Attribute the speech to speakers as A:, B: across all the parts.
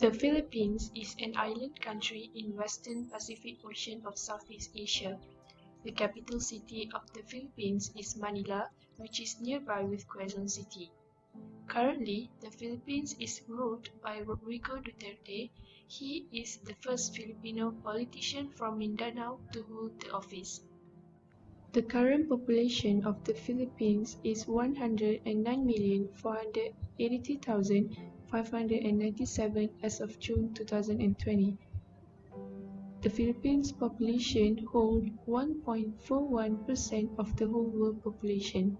A: The Philippines is an island country in Western Pacific Ocean of Southeast Asia. The capital city of the Philippines is Manila, which is nearby with Quezon City. Currently, the Philippines is ruled by Rodrigo Duterte. He is the first Filipino politician from Mindanao to hold the office. The current population of the Philippines is 109,483,597 as of June 2020. The Philippines population holds 1.41% of the whole world population.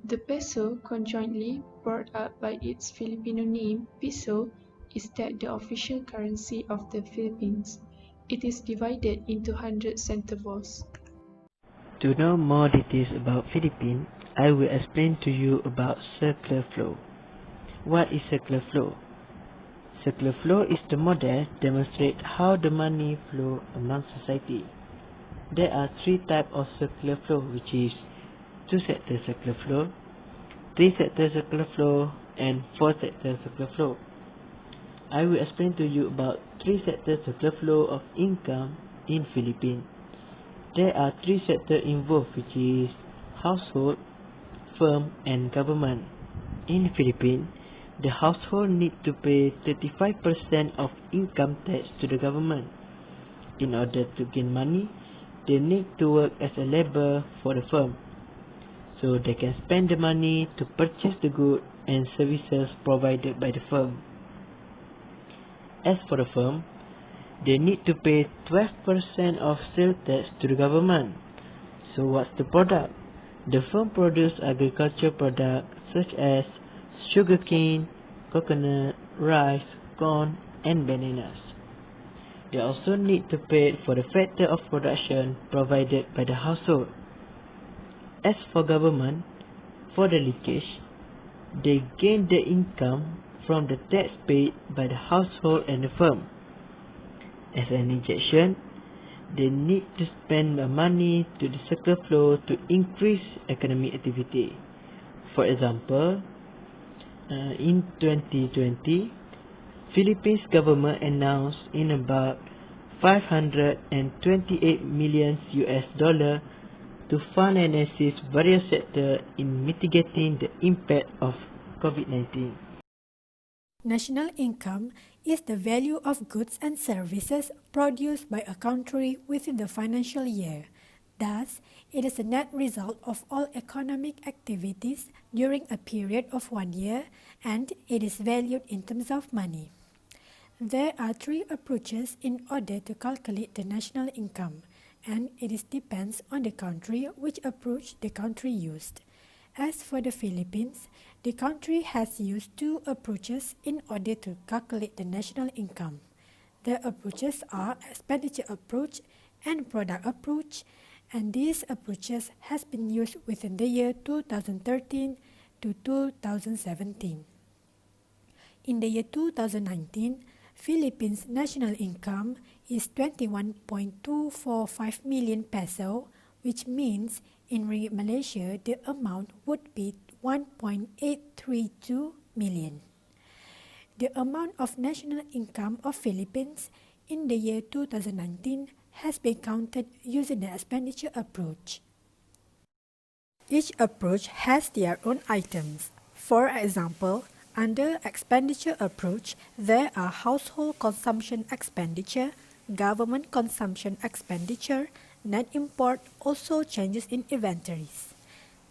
A: The peso, conjointly brought up by its Filipino name, piso, is the official currency of the Philippines. It is divided into 100 centavos.
B: To know more details about Philippines, I will explain to you about circular flow. What is circular flow? Circular flow is the model demonstrate how the money flow among society. There are three types of circular flow, which is two-sector circular flow, three-sector circular flow, and four-sector circular flow. I will explain to you about three-sector circular flow of income in Philippines. There are three sectors involved, which is household, firm, and government. In Philippines, the household need to pay 35% of income tax to the government. In order to gain money, they need to work as a labor for the firm, so they can spend the money to purchase the goods and services provided by the firm. As for the firm, they need to pay 12% of sales tax to the government. So what's the product? The firm produces agricultural products such as sugarcane, coconut, rice, corn, and bananas. They also need to pay for the factor of production provided by the household. As for government, for the leakage, they gain the income from the tax paid by the household and the firm. As an injection, they need to spend the money to the circular flow to increase economic activity. For example, in 2020, Philippines government announced in about $528 million to fund and assist various sectors in mitigating the impact of COVID-19.
C: National income is the value of goods and services produced by a country within the financial year. Thus, it is a net result of all economic activities during a period of 1 year, and it is valued in terms of money. There are three approaches in order to calculate the national income, and it depends on the country which approach the country used. As for the Philippines, the country has used two approaches in order to calculate the national income. The approaches are expenditure approach and product approach, and these approaches has been used within the year 2013 to 2017. In the year 2019, Philippines' national income is 21.245 million peso, which means in Malaysia the amount would be 1.832 million. The amount of national income of Philippines in the year 2019 has been counted using the expenditure approach. Each approach has their own items. For example, under expenditure approach, there are household consumption expenditure, government consumption expenditure, net import, also changes in inventories.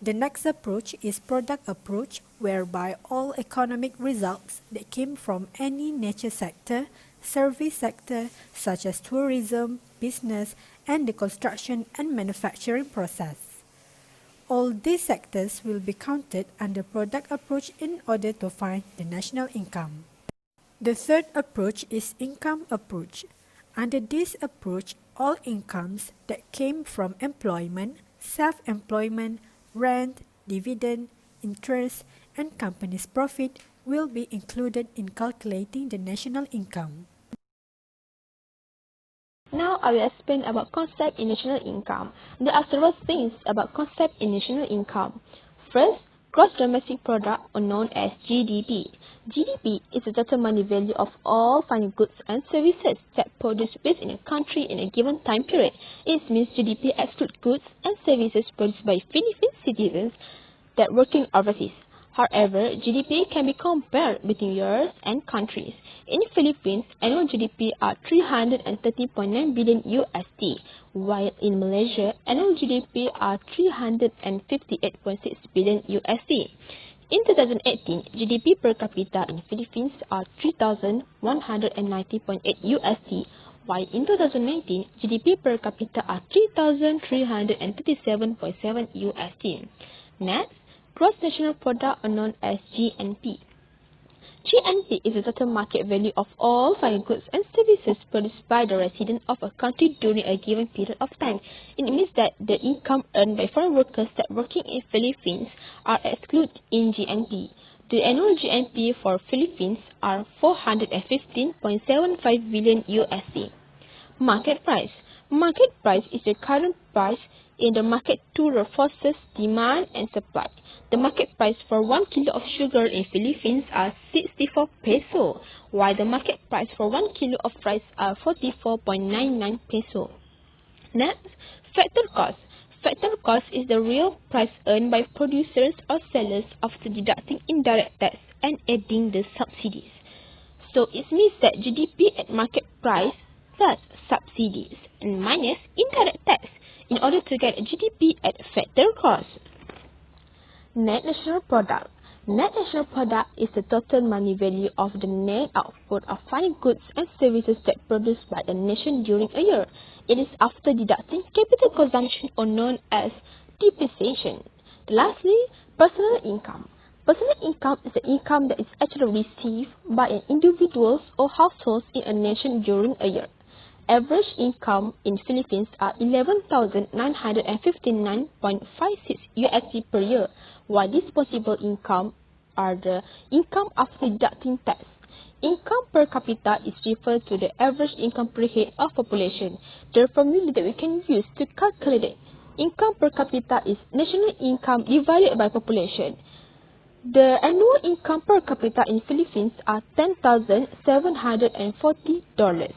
C: The next approach is product approach, whereby all economic results that came from any nature sector, service sector such as tourism, business, and the construction and manufacturing process. All these sectors will be counted under product approach in order to find the national income. The third approach is income approach. Under this approach, all incomes that came from employment, self-employment, rent, dividend, interest, and company's profit will be included in calculating the national income.
D: Now I will explain about concept in national income. There are several things about concept in national income. First, gross domestic product, or known as GDP. GDP is the total money value of all final goods and services that produced within a country in a given time period. It means GDP excludes goods and services produced by Philippine citizens that working overseas. However, GDP can be compared between years and countries. In the Philippines, annual GDP are 330.9 billion USD, while in Malaysia, annual GDP are 358.6 billion USD. In 2018, GDP per capita in Philippines are 3,190.8 USD, while in 2019, GDP per capita are 3,337.7 USD. Next, Gross National Product, known as GNP. GNP is the total market value of all final goods and services produced by the residents of a country during a given period of time. It means that the income earned by foreign workers that working in Philippines are excluded in GNP. The annual GNP for Philippines are 415.75 billion USD. Market price. Market price is the current price in the market to forces demand and supply. The market price for 1 kilo of sugar in Philippines are 64 peso, while the market price for 1 kilo of rice are 44.99 peso. Next, factor cost. Factor cost is the real price earned by producers or sellers after deducting indirect tax and adding the subsidies. So it means that GDP at market price plus subsidies and minus indirect tax in order to get GDP at factor cost. Net national product. Net national product is the total money value of the net output of final goods and services that produced by the nation during a year. It is after deducting capital consumption, or known as depreciation. Lastly, personal income. Personal income is the income that is actually received by an individuals or households in a nation during a year. Average income in Philippines are 11,959.56 USD per year, while disposable income are the income after deducting tax. Income per capita is referred to the average income per head of population. The formula that we can use to calculate income per capita is national income divided by population. The annual income per capita in Philippines are $10,740.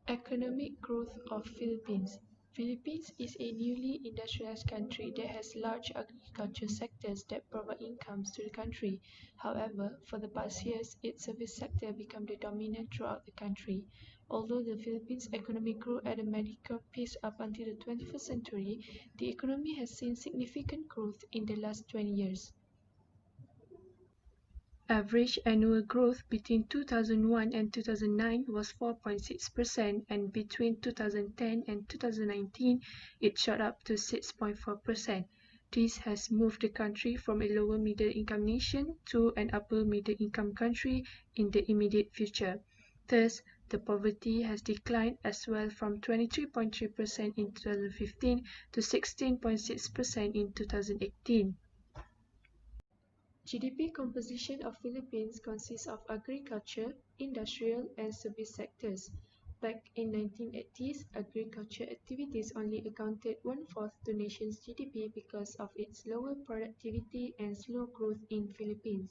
A: Economic growth of Philippines. Philippines is a newly industrialized country that has large agriculture sectors that provide incomes to the country. However, for the past years, its service sector became the dominant throughout the country. Although the Philippines' economy grew at a mediocre pace up until the 21st century, the economy has seen significant growth in the last 20 years. Average annual growth between 2001 and 2009 was 4.6%, and between 2010 and 2019 it shot up to 6.4%. This has moved the country from a lower middle income nation to an upper middle income country in the immediate future. Thus, the poverty has declined as well from 23.3% in 2015 to 16.6% in 2018. GDP composition of Philippines consists of agriculture, industrial, and service sectors. Back in 1980s, agriculture activities only accounted one-fourth to nation's GDP because of its lower productivity and slow growth in Philippines.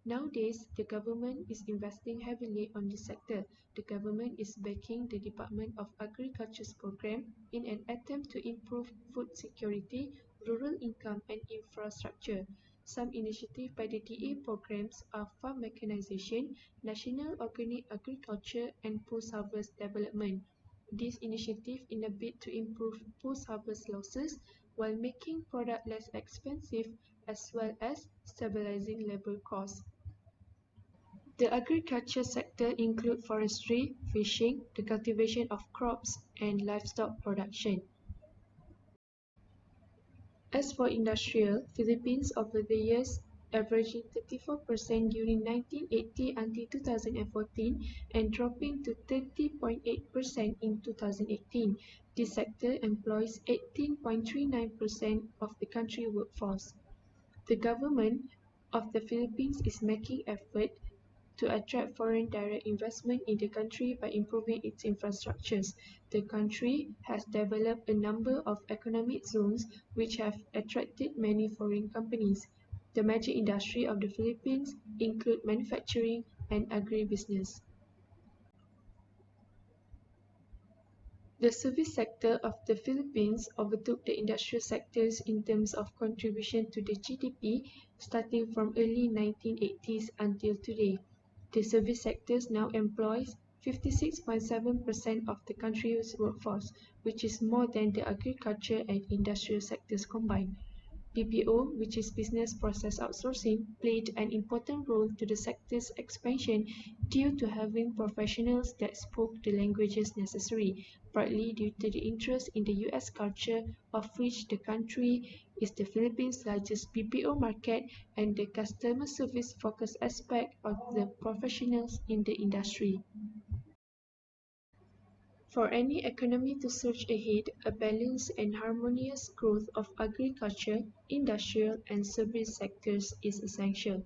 A: Nowadays, the government is investing heavily on this sector. The government is backing the Department of Agriculture's program in an attempt to improve food security, rural income, and infrastructure. Some initiatives by the DA programs are farm mechanization, national organic agriculture, and post-harvest development. These initiatives in a bid to improve post-harvest losses while making product less expensive as well as stabilizing labor costs. The agriculture sector includes forestry, fishing, the cultivation of crops, and livestock production. As for industrial, Philippines over the years averaging 34% during 1980 until 2014 and dropping to 30.8% in 2018. This sector employs 18.39% of the country workforce. The government of the Philippines is making effort to attract foreign direct investment in the country by improving its infrastructures. The country has developed a number of economic zones which have attracted many foreign companies. The major industry of the Philippines include manufacturing and agribusiness. The service sector of the Philippines overtook the industrial sectors in terms of contribution to the GDP starting from early 1980s until today. The service sectors now employs 56.7% of the country's workforce, which is more than the agriculture and industrial sectors combined. BPO, which is business process outsourcing, played an important role to the sector's expansion due to having professionals that spoke the languages necessary, partly due to the interest in the US culture, of which the country is the Philippines' largest BPO market, and the customer service focused aspect of the professionals in the industry. For any economy to surge ahead, a balanced and harmonious growth of agriculture, industrial, and service sectors is essential.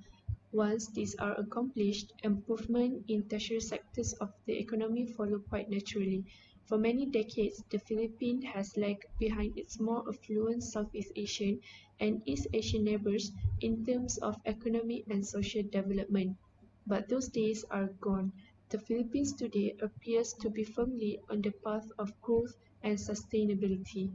A: Once these are accomplished, improvement in tertiary sectors of the economy follow quite naturally. For many decades, the Philippines has lagged behind its more affluent Southeast Asian and East Asian neighbors in terms of economic and social development. But those days are gone. The Philippines today appears to be firmly on the path of growth and sustainability.